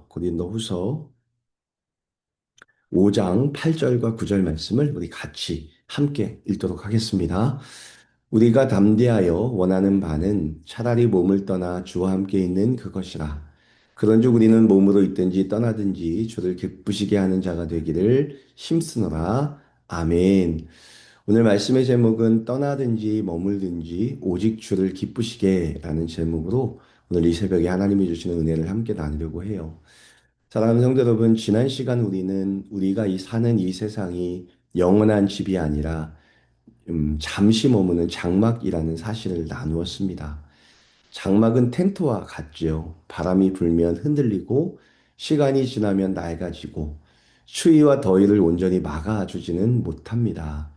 고린도후서 5장 8절과 9절 말씀을 우리 같이 함께 읽도록 하겠습니다. 우리가 담대하여 원하는 바는 차라리 몸을 떠나 주와 함께 있는 그것이라. 그런즉 우리는 몸으로 있든지 떠나든지 주를 기쁘시게 하는 자가 되기를 힘쓰노라. 아멘. 오늘 말씀의 제목은 떠나든지 머물든지 오직 주를 기쁘시게 라는 제목으로 오늘 이 새벽에 하나님이 주시는 은혜를 함께 나누려고 해요. 사랑하는 성도 여러분, 지난 시간 우리는 우리가 사는 이 세상이 영원한 집이 아니라 잠시 머무는 장막이라는 사실을 나누었습니다. 장막은 텐트와 같지요. 바람이 불면 흔들리고 시간이 지나면 낡아지고 추위와 더위를 온전히 막아주지는 못합니다.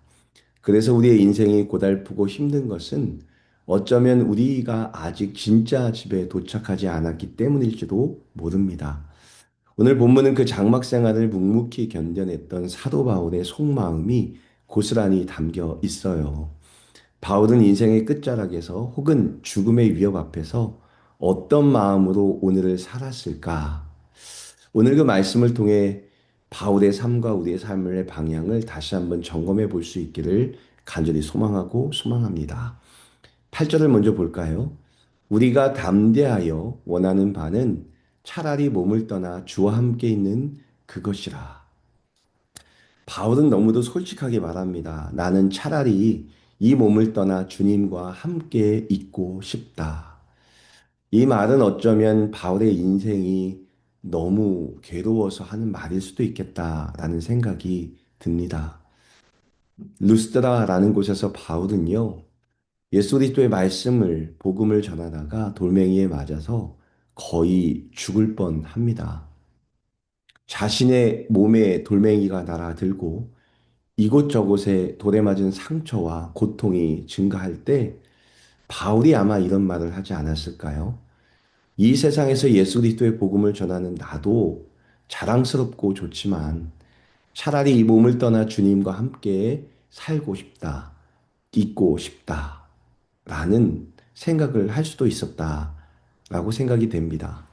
그래서 우리의 인생이 고달프고 힘든 것은 어쩌면 우리가 아직 진짜 집에 도착하지 않았기 때문일지도 모릅니다. 오늘 본문은 그 장막 생활을 묵묵히 견뎌냈던 사도 바울의 속마음이 고스란히 담겨 있어요. 바울은 인생의 끝자락에서 혹은 죽음의 위협 앞에서 어떤 마음으로 오늘을 살았을까? 오늘 그 말씀을 통해 바울의 삶과 우리의 삶의 방향을 다시 한번 점검해 볼 수 있기를 간절히 소망하고 소망합니다. 8절을 먼저 볼까요? 우리가 담대하여 원하는 바는 차라리 몸을 떠나 주와 함께 있는 그것이라. 바울은 너무도 솔직하게 말합니다. 나는 차라리 이 몸을 떠나 주님과 함께 있고 싶다. 이 말은 어쩌면 바울의 인생이 너무 괴로워서 하는 말일 수도 있겠다라는 생각이 듭니다. 루스드라라는 곳에서 바울은요, 예수 그리스도의 말씀을 복음을 전하다가 돌멩이에 맞아서 거의 죽을 뻔합니다. 자신의 몸에 돌멩이가 날아들고 이곳저곳에 돌에 맞은 상처와 고통이 증가할 때 바울이 아마 이런 말을 하지 않았을까요? 이 세상에서 예수 그리스도의 복음을 전하는 나도 자랑스럽고 좋지만 차라리 이 몸을 떠나 주님과 함께 살고 싶다, 있고 싶다. 라는 생각을 할 수도 있었다라고 생각이 됩니다.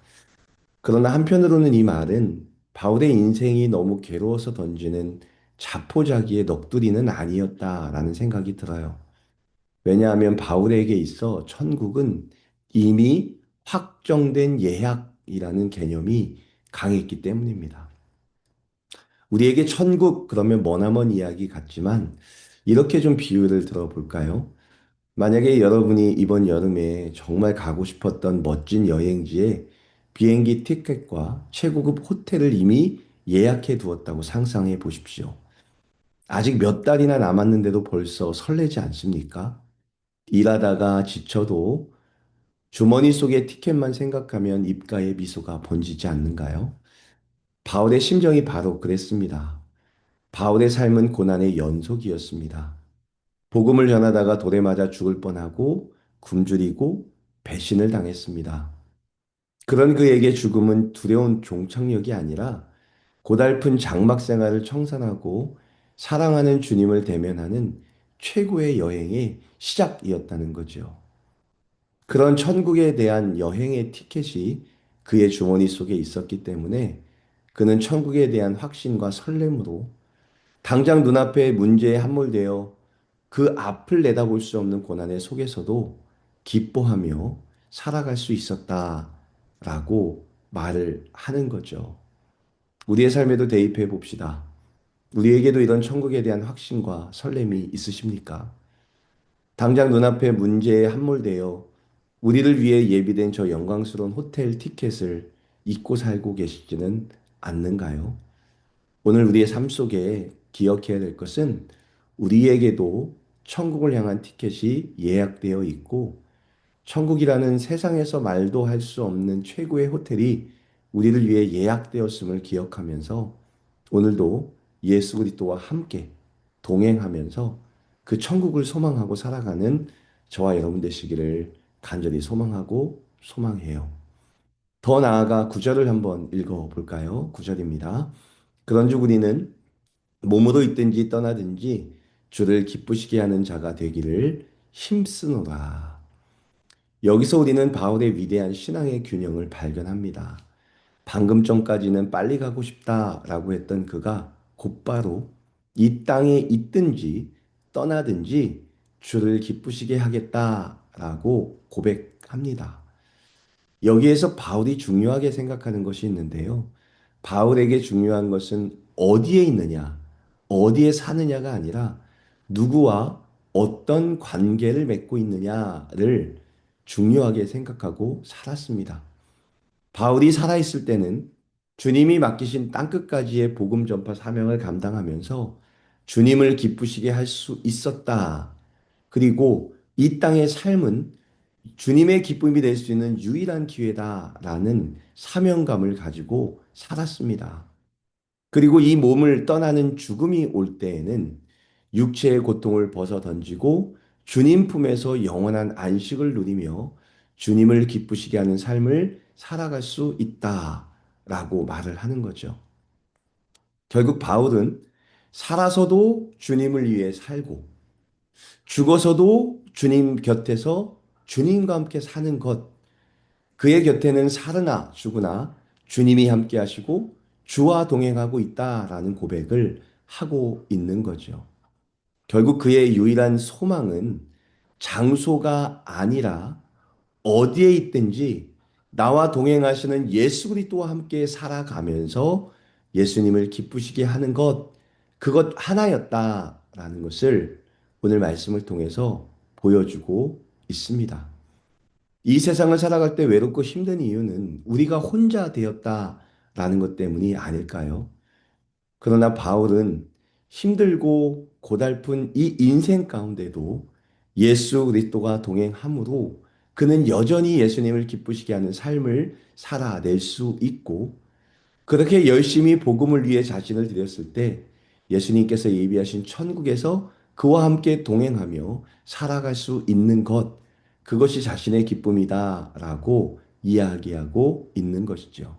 그러나 한편으로는 이 말은 바울의 인생이 너무 괴로워서 던지는 자포자기의 넋두리는 아니었다라는 생각이 들어요. 왜냐하면 바울에게 있어 천국은 이미 확정된 예약이라는 개념이 강했기 때문입니다. 우리에게 천국 그러면 머나먼 이야기 같지만 이렇게 좀 비유를 들어볼까요? 만약에 여러분이 이번 여름에 정말 가고 싶었던 멋진 여행지에 비행기 티켓과 최고급 호텔을 이미 예약해 두었다고 상상해 보십시오. 아직 몇 달이나 남았는데도 벌써 설레지 않습니까? 일하다가 지쳐도 주머니 속의 티켓만 생각하면 입가에 미소가 번지지 않는가요? 바울의 심정이 바로 그랬습니다. 바울의 삶은 고난의 연속이었습니다. 복음을 전하다가 돌에 맞아 죽을 뻔하고 굶주리고 배신을 당했습니다. 그런 그에게 죽음은 두려운 종착역이 아니라 고달픈 장막 생활을 청산하고 사랑하는 주님을 대면하는 최고의 여행의 시작이었다는 거죠. 그런 천국에 대한 여행의 티켓이 그의 주머니 속에 있었기 때문에 그는 천국에 대한 확신과 설렘으로 당장 눈앞의 문제에 함몰되어 그 앞을 내다볼 수 없는 고난의 속에서도 기뻐하며 살아갈 수 있었다라고 말을 하는 거죠. 우리의 삶에도 대입해 봅시다. 우리에게도 이런 천국에 대한 확신과 설렘이 있으십니까? 당장 눈앞의 문제에 함몰되어 우리를 위해 예비된 저 영광스러운 호텔 티켓을 잊고 살고 계시지는 않는가요? 오늘 우리의 삶 속에 기억해야 될 것은 우리에게도 천국을 향한 티켓이 예약되어 있고 천국이라는 세상에서 말도 할 수 없는 최고의 호텔이 우리를 위해 예약되었음을 기억하면서 오늘도 예수 그리스도와 함께 동행하면서 그 천국을 소망하고 살아가는 저와 여러분 되시기를 간절히 소망하고 소망해요. 더 나아가 구절을 한번 읽어 볼까요? 구절입니다. 그런즉 우리는 몸으로 있든지 떠나든지 주를 기쁘시게 하는 자가 되기를 힘쓰노라. 여기서 우리는 바울의 위대한 신앙의 균형을 발견합니다. 방금 전까지는 빨리 가고 싶다라고 했던 그가 곧바로 이 땅에 있든지 떠나든지 주를 기쁘시게 하겠다라고 고백합니다. 여기에서 바울이 중요하게 생각하는 것이 있는데요. 바울에게 중요한 것은 어디에 있느냐, 어디에 사느냐가 아니라 누구와 어떤 관계를 맺고 있느냐를 중요하게 생각하고 살았습니다. 바울이 살아있을 때는 주님이 맡기신 땅끝까지의 복음 전파 사명을 감당하면서 주님을 기쁘시게 할 수 있었다. 그리고 이 땅의 삶은 주님의 기쁨이 될 수 있는 유일한 기회다라는 사명감을 가지고 살았습니다. 그리고 이 몸을 떠나는 죽음이 올 때에는 육체의 고통을 벗어 던지고 주님 품에서 영원한 안식을 누리며 주님을 기쁘시게 하는 삶을 살아갈 수 있다라고 말을 하는 거죠. 결국 바울은 살아서도 주님을 위해 살고 죽어서도 주님 곁에서 주님과 함께 사는 것, 그의 곁에는 살으나 죽으나 주님이 함께 하시고 주와 동행하고 있다라는 고백을 하고 있는 거죠. 결국 그의 유일한 소망은 장소가 아니라 어디에 있든지 나와 동행하시는 예수 그리스도와 함께 살아가면서 예수님을 기쁘시게 하는 것, 그것 하나였다라는 것을 오늘 말씀을 통해서 보여주고 있습니다. 이 세상을 살아갈 때 외롭고 힘든 이유는 우리가 혼자 되었다라는 것 때문이 아닐까요? 그러나 바울은 힘들고 고달픈 이 인생 가운데도 예수 그리스도가 동행함으로 그는 여전히 예수님을 기쁘시게 하는 삶을 살아낼 수 있고 그렇게 열심히 복음을 위해 자신을 드렸을 때 예수님께서 예비하신 천국에서 그와 함께 동행하며 살아갈 수 있는 것, 그것이 자신의 기쁨이다라고 이야기하고 있는 것이죠.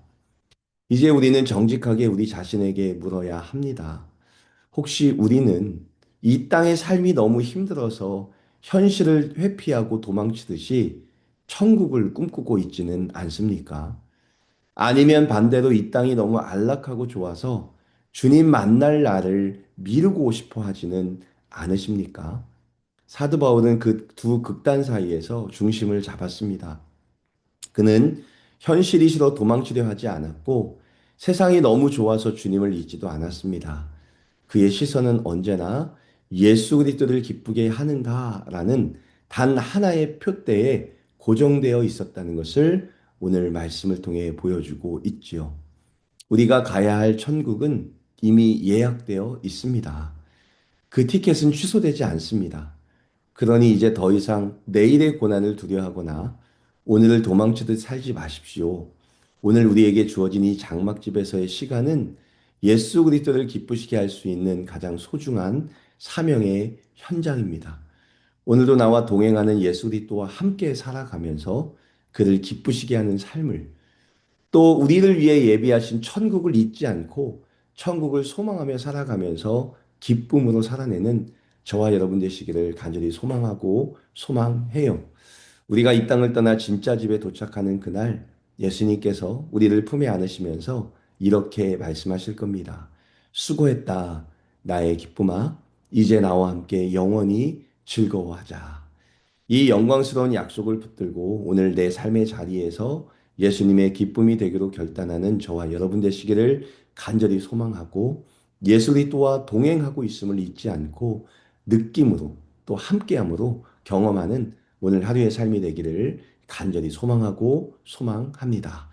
이제 우리는 정직하게 우리 자신에게 물어야 합니다. 혹시 우리는 이 땅의 삶이 너무 힘들어서 현실을 회피하고 도망치듯이 천국을 꿈꾸고 있지는 않습니까? 아니면 반대로 이 땅이 너무 안락하고 좋아서 주님 만날 날을 미루고 싶어 하지는 않으십니까? 사도 바울은 그 두 극단 사이에서 중심을 잡았습니다. 그는 현실이 싫어 도망치려 하지 않았고 세상이 너무 좋아서 주님을 잊지도 않았습니다. 그의 시선은 언제나 예수 그리스도를 기쁘게 하는가라는 단 하나의 표대에 고정되어 있었다는 것을 오늘 말씀을 통해 보여주고 있지요. 우리가 가야 할 천국은 이미 예약되어 있습니다. 그 티켓은 취소되지 않습니다. 그러니 이제 더 이상 내일의 고난을 두려워하거나 오늘을 도망치듯 살지 마십시오. 오늘 우리에게 주어진 이 장막집에서의 시간은 예수 그리스도를 기쁘시게 할 수 있는 가장 소중한 사명의 현장입니다. 오늘도 나와 동행하는 예수 그리스도와 함께 살아가면서 그를 기쁘시게 하는 삶을 또 우리를 위해 예비하신 천국을 잊지 않고 천국을 소망하며 살아가면서 기쁨으로 살아내는 저와 여러분 되시기를 간절히 소망하고 소망해요. 우리가 이 땅을 떠나 진짜 집에 도착하는 그날 예수님께서 우리를 품에 안으시면서 이렇게 말씀하실 겁니다. 수고했다, 나의 기쁨아. 이제 나와 함께 영원히 즐거워하자. 이 영광스러운 약속을 붙들고 오늘 내 삶의 자리에서 예수님의 기쁨이 되기로 결단하는 저와 여러분 되시기를 간절히 소망하고 예수 그리스도와 동행하고 있음을 잊지 않고 느낌으로 또 함께함으로 경험하는 오늘 하루의 삶이 되기를 간절히 소망하고 소망합니다.